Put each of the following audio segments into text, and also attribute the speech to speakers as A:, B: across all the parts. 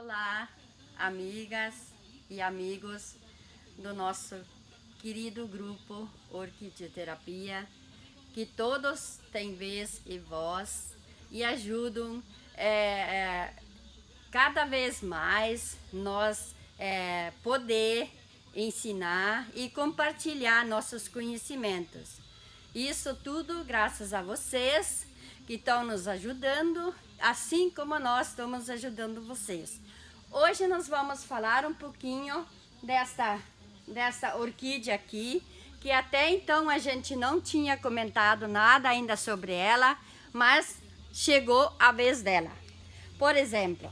A: Olá, amigas e amigos do nosso querido grupo Orquidioterapia, que todos têm vez e voz e ajudam cada vez mais nós poder ensinar e compartilhar nossos conhecimentos. Isso tudo graças a vocês que estão nos ajudando, assim como nós estamos ajudando vocês. Hoje nós vamos falar um pouquinho dessa orquídea aqui, que até então a gente não tinha comentado nada ainda sobre ela, mas chegou a vez dela. Por exemplo,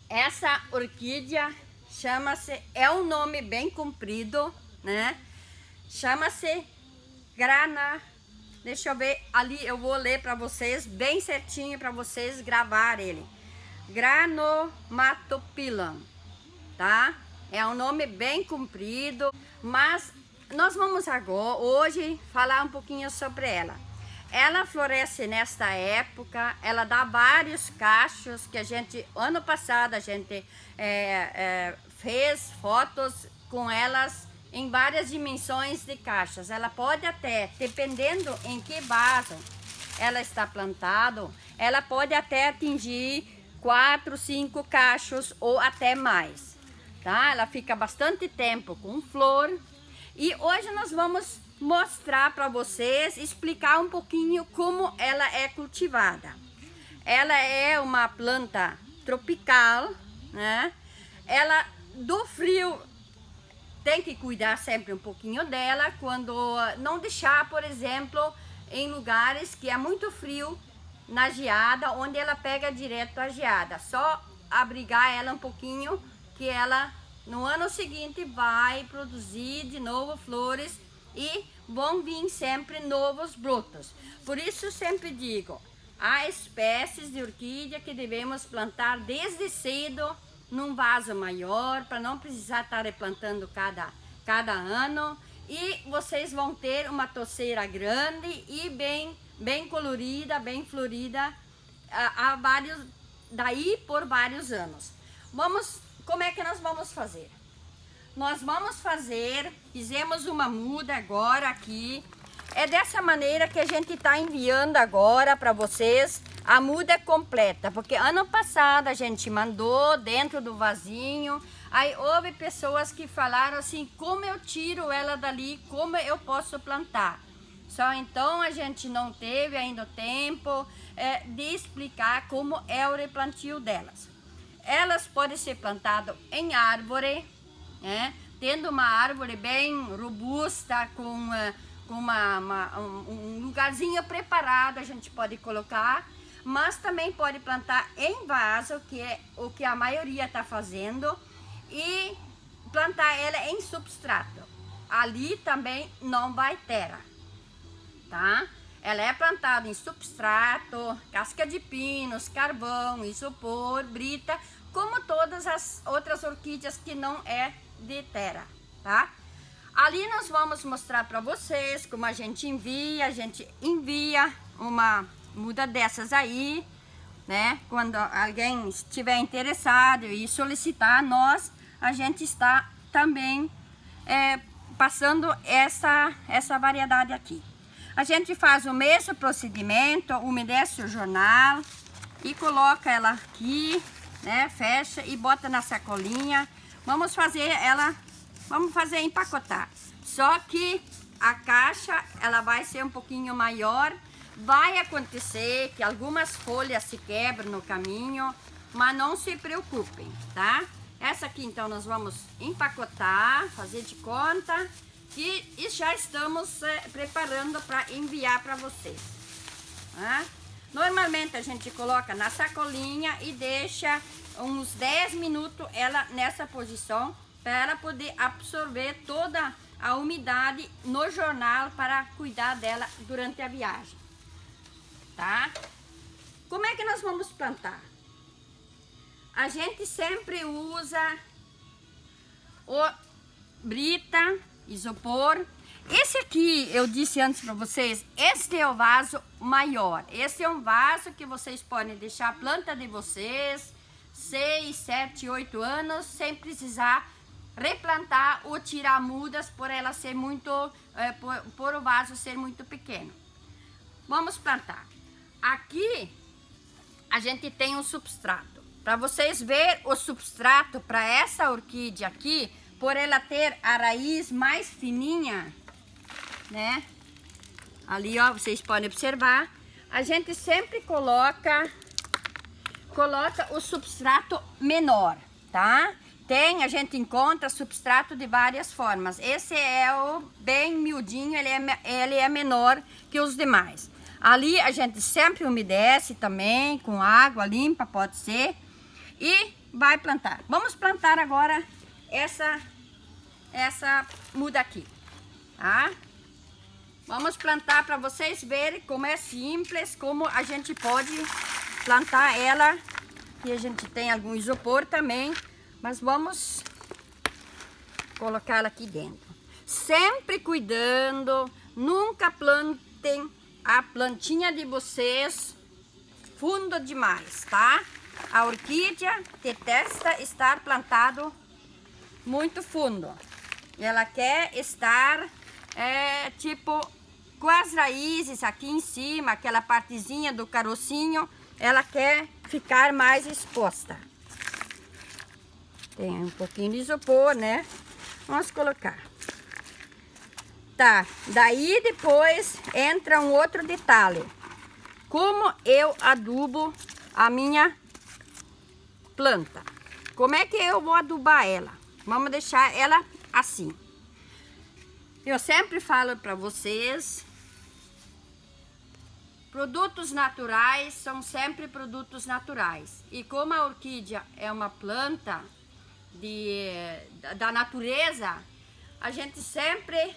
A: essa orquídea chama-se, é um nome bem comprido, né? Chama-se deixa eu ver, ali eu vou ler para vocês, bem certinho para vocês gravar ele. Granomatopilan, tá? É um nome bem comprido, mas nós vamos agora, hoje, falar um pouquinho sobre ela. Ela floresce nesta época, ela dá vários cachos que a gente, ano passado, a gente fez fotos com elas em várias dimensões de caixas. Ela pode até, dependendo em que vaso ela está plantado, ela pode até atingir 4, 5 cachos ou até mais, tá? Ela fica bastante tempo com flor. E hoje nós vamos mostrar para vocês, explicar um pouquinho como ela é cultivada. Ela é uma planta tropical, né? Ela, do frio, tem que cuidar sempre um pouquinho dela, quando não deixar, por exemplo, em lugares que é muito frio, na geada, onde ela pega direto a geada. Só abrigar ela um pouquinho, que ela no ano seguinte vai produzir de novo flores e vão vir sempre novos brotos. Por isso sempre digo, há espécies de orquídea que devemos plantar desde cedo, num vaso maior, para não precisar estar replantando cada ano, e vocês vão ter uma toceira grande e bem colorida, bem florida, daí por vários anos. Como é que nós vamos fazer? Nós vamos fizemos uma muda agora aqui. É dessa maneira que a gente está enviando agora para vocês a muda completa, porque ano passado a gente mandou dentro do vasinho, aí houve pessoas que falaram assim, como eu tiro ela dali, como eu posso plantar? Só então a gente não teve ainda o tempo de explicar como é o replantio delas. Elas podem ser plantadas em árvore, né? Tendo uma árvore bem robusta, com um lugarzinho preparado, a gente pode colocar, mas também pode plantar em vaso, que é o que a maioria está fazendo, e plantar ela em substrato. Ali também não vai terra, tá? Ela é plantada em substrato, casca de pinos, carvão, isopor, brita, como todas as outras orquídeas que não é de terra, tá? Ali nós vamos mostrar para vocês como a gente envia uma muda dessas aí, né? Quando alguém estiver interessado e solicitar a gente está também passando essa variedade aqui. A gente faz o mesmo procedimento, umedece o jornal e coloca ela aqui, né? Fecha e bota na sacolinha. Vamos fazer empacotar. Só que a caixa, ela vai ser um pouquinho maior. Vai acontecer que algumas folhas se quebram no caminho, mas não se preocupem, tá? Essa aqui, então, nós vamos empacotar, fazer de conta e já estamos preparando para enviar para vocês, tá? Normalmente a gente coloca na sacolinha e deixa uns 10 minutos ela nessa posição, para ela poder absorver toda a umidade no jornal para cuidar dela durante a viagem, tá? Como é que nós vamos plantar? A gente sempre usa o brita, isopor. Esse aqui, eu disse antes para vocês, este é o vaso maior. Esse é um vaso que vocês podem deixar a planta de vocês 6, 7, 8 anos, sem precisar replantar ou tirar mudas por ela ser muito, por o vaso ser muito pequeno. Vamos plantar. Aqui a gente tem um substrato. Para vocês verem o substrato para essa orquídea aqui, por ela ter a raiz mais fininha, né? Ali, ó, vocês podem observar. A gente sempre coloca o substrato menor, tá? A gente encontra substrato de várias formas. Esse é o bem miudinho, ele é menor que os demais. Ali a gente sempre umedece também, com água limpa, pode ser. E vai plantar. Vamos plantar agora essa muda aqui, tá? Vamos plantar para vocês verem como é simples, como a gente pode plantar ela. E a gente tem algum isopor também, mas vamos colocá-la aqui dentro. Sempre cuidando, nunca plantem a plantinha de vocês fundo demais, tá? A orquídea detesta estar plantado muito fundo. Ela quer estar, tipo, com as raízes aqui em cima, aquela partezinha do carocinho, ela quer ficar mais exposta. Tem um pouquinho de isopor, né? Vamos colocar. Tá, daí depois entra um outro detalhe. Como eu adubo a minha planta? Como é que eu vou adubar ela? Vamos deixar ela assim. Eu sempre falo para vocês, produtos naturais são sempre produtos naturais. E como a orquídea é uma planta da natureza, a gente sempre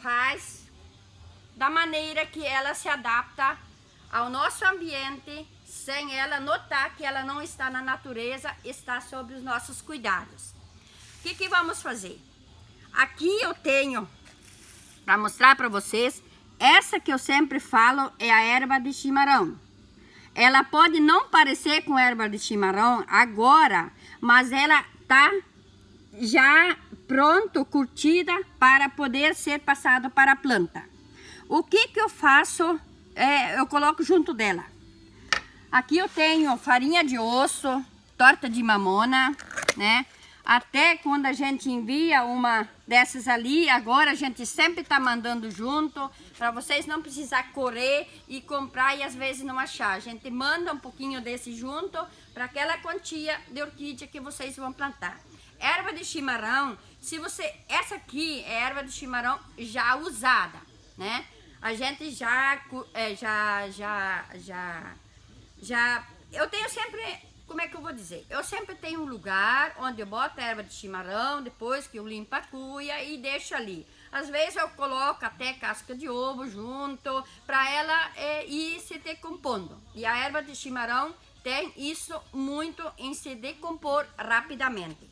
A: faz da maneira que ela se adapta ao nosso ambiente, sem ela notar que ela não está na natureza, está sob os nossos cuidados. O que vamos fazer? Aqui eu tenho, para mostrar para vocês, essa que eu sempre falo é a erva de chimarrão. Ela pode não parecer com erva de chimarrão agora, mas ela tá já pronto, curtida, para poder ser passado para a planta. O que eu faço? Eu coloco junto dela. Aqui eu tenho farinha de osso, torta de mamona, né? Até quando a gente envia uma dessas ali, agora a gente sempre tá mandando junto, para vocês não precisar correr e comprar e às vezes não achar. A gente manda um pouquinho desse junto para aquela quantia de orquídea que vocês vão plantar. Erva de chimarrão, essa aqui é erva de chimarrão já usada, né? A gente eu tenho sempre, como é que eu vou dizer? Eu sempre tenho um lugar onde eu boto a erva de chimarrão, depois que eu limpo a cuia e deixo ali. Às vezes eu coloco até casca de ovo junto, para ela ir se decompondo. E a erva de chimarrão tem isso muito em se decompor rapidamente.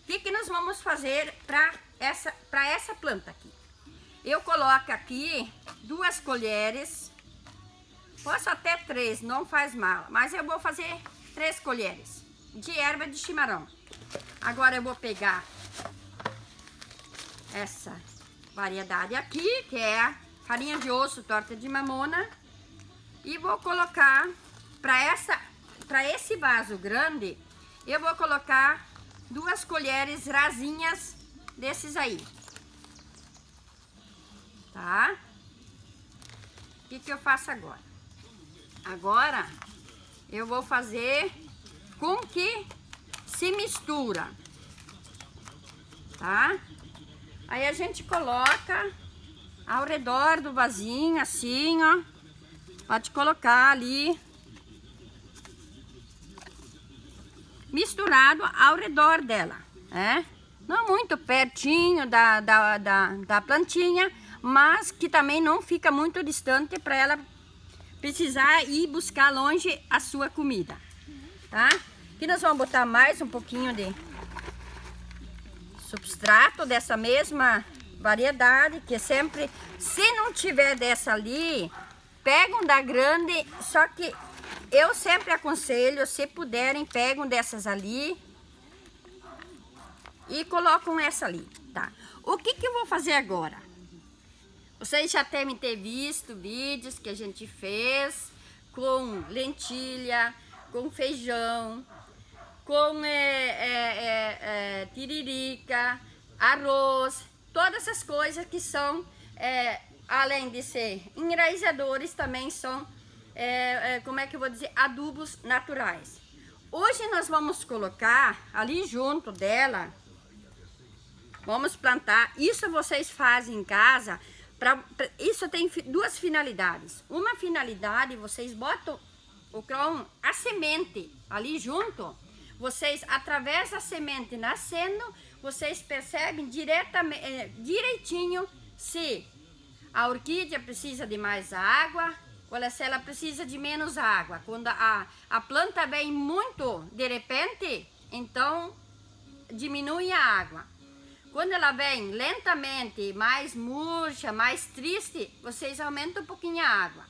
A: O que nós vamos fazer para essa planta aqui? Eu coloco aqui 2 colheres, posso até 3, não faz mal, mas eu vou fazer 3 colheres de erva de chimarrão. Agora eu vou pegar essa variedade aqui, que é a farinha de osso, torta de mamona, e vou colocar para esse vaso grande, eu vou colocar 2 colheres rasinhas desses aí, tá? O que eu faço agora? Agora eu vou fazer com que se mistura, tá? Aí a gente coloca ao redor do vasinho, assim, ó. Pode colocar ali, misturado ao redor dela, né? Não muito pertinho da plantinha, mas que também não fica muito distante para ela precisar ir buscar longe a sua comida, tá? Aqui nós vamos botar mais um pouquinho de substrato dessa mesma variedade, que sempre, se não tiver dessa ali, pega um da grande, só que eu sempre aconselho, se puderem, pegam dessas ali e colocam essa ali, tá? O que eu vou fazer agora? Vocês já devem ter visto vídeos que a gente fez com lentilha, com feijão, com tiririca, arroz, todas essas coisas que são, além de ser enraizadores, também são, como é que eu vou dizer, adubos naturais. Hoje nós vamos colocar ali junto dela, vamos plantar, isso vocês fazem em casa, isso tem duas finalidades. Uma finalidade, vocês botam a semente ali junto, vocês, através da semente nascendo, vocês percebem direitinho se a orquídea precisa de mais água ou se ela precisa de menos água. Quando a planta vem muito de repente, então diminui a água. Quando ela vem lentamente, mais murcha, mais triste, vocês aumentam um pouquinho a água.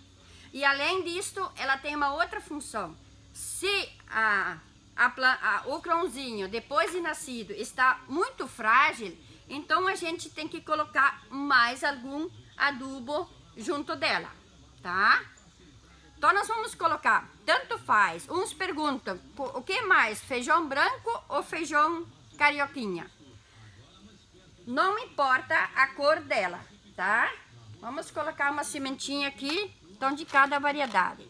A: E além disso, ela tem uma outra função. Se o grãozinho, depois de nascido, está muito frágil, então a gente tem que colocar mais algum adubo junto dela, tá? Então nós vamos colocar, tanto faz, uns perguntam, o que mais, feijão branco ou feijão carioquinha? Não importa a cor dela, tá? Vamos colocar uma sementinha aqui, então de cada variedade.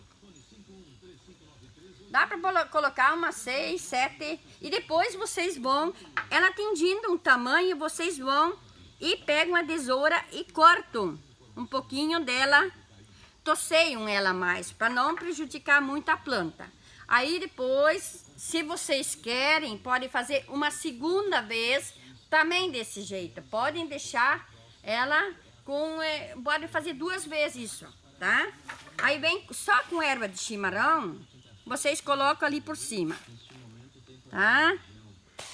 A: Dá para colocar umas 6, 7 e depois vocês vão, ela atingindo um tamanho, vocês vão e pegam a tesoura e cortam um pouquinho dela, tosseiam ela mais, para não prejudicar muito a planta. Aí depois, se vocês querem, podem fazer uma segunda vez, também desse jeito. Podem deixar ela com, podem fazer 2 vezes isso, tá? Aí vem só com erva de chimarrão, vocês colocam ali por cima, tá?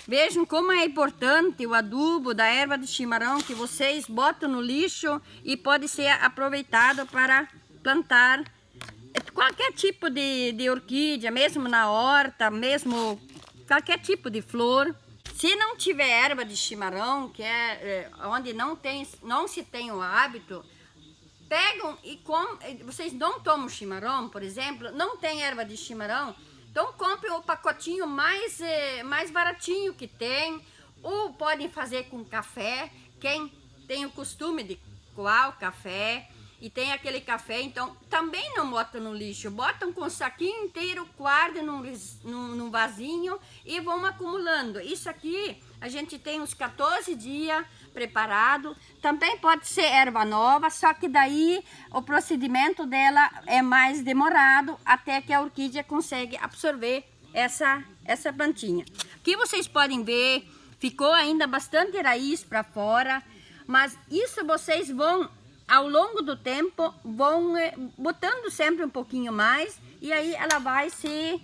A: Vejam como é importante o adubo da erva de chimarrão que vocês botam no lixo e pode ser aproveitado para plantar qualquer tipo de orquídea, mesmo na horta, mesmo qualquer tipo de flor. Se não tiver erva de chimarrão, que é onde não se tem o hábito, pegam e vocês não tomam chimarrão, por exemplo, não tem erva de chimarrão, então comprem o pacotinho mais baratinho que tem, ou podem fazer com café, quem tem o costume de coar o café, e tem aquele café, então também não botam no lixo, botam com o saquinho inteiro, guardam num vasinho e vão acumulando. Isso aqui a gente tem uns 14 dias preparado, também pode ser erva nova, só que daí o procedimento dela é mais demorado até que a orquídea consegue absorver essa plantinha. Aqui vocês podem ver, ficou ainda bastante raiz para fora, mas isso vocês vão ao longo do tempo vão botando sempre um pouquinho mais e aí ela vai se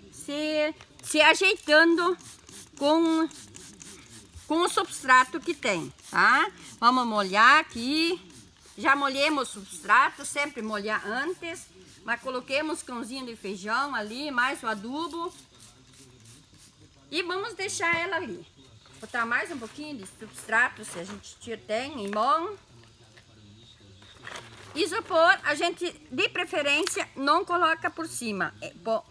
A: ajeitando com o substrato que tem, tá? Vamos molhar aqui. Já molhemos o substrato, sempre molhar antes, mas coloquemos grãozinho de feijão ali, mais o adubo e vamos deixar ela ali. Botar mais um pouquinho de substrato, se a gente tem em mão. Isopor, a gente, de preferência, não coloca por cima,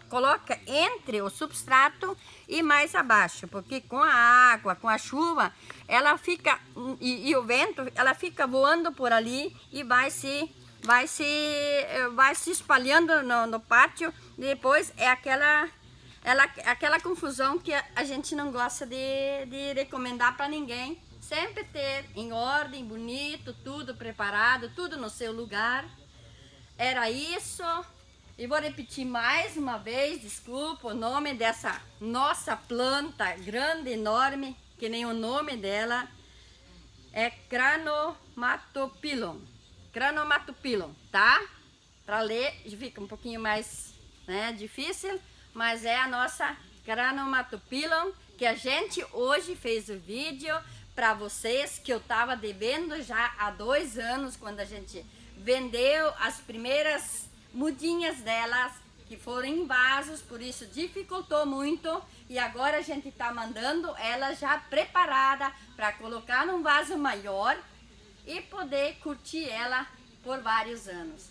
A: coloca entre o substrato e mais abaixo, porque com a água, com a chuva, ela fica, e o vento, ela fica voando por ali e vai se espalhando no pátio, e depois é aquela confusão que a gente não gosta de recomendar para ninguém. Sempre ter em ordem, bonito, tudo preparado, tudo no seu lugar. Era isso. E vou repetir mais uma vez, desculpa, o nome dessa nossa planta grande, enorme, que nem o nome dela, é Cranomatopilon. Cranomatopilon, tá? Para ler fica um pouquinho mais, né, difícil, mas é a nossa Cranomatopilon, que a gente hoje fez o vídeo para vocês, que eu estava devendo já há 2 anos, quando a gente vendeu as primeiras mudinhas delas que foram em vasos, por isso dificultou muito. E agora a gente está mandando ela já preparada para colocar num vaso maior e poder curtir ela por vários anos.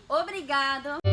A: Obrigado!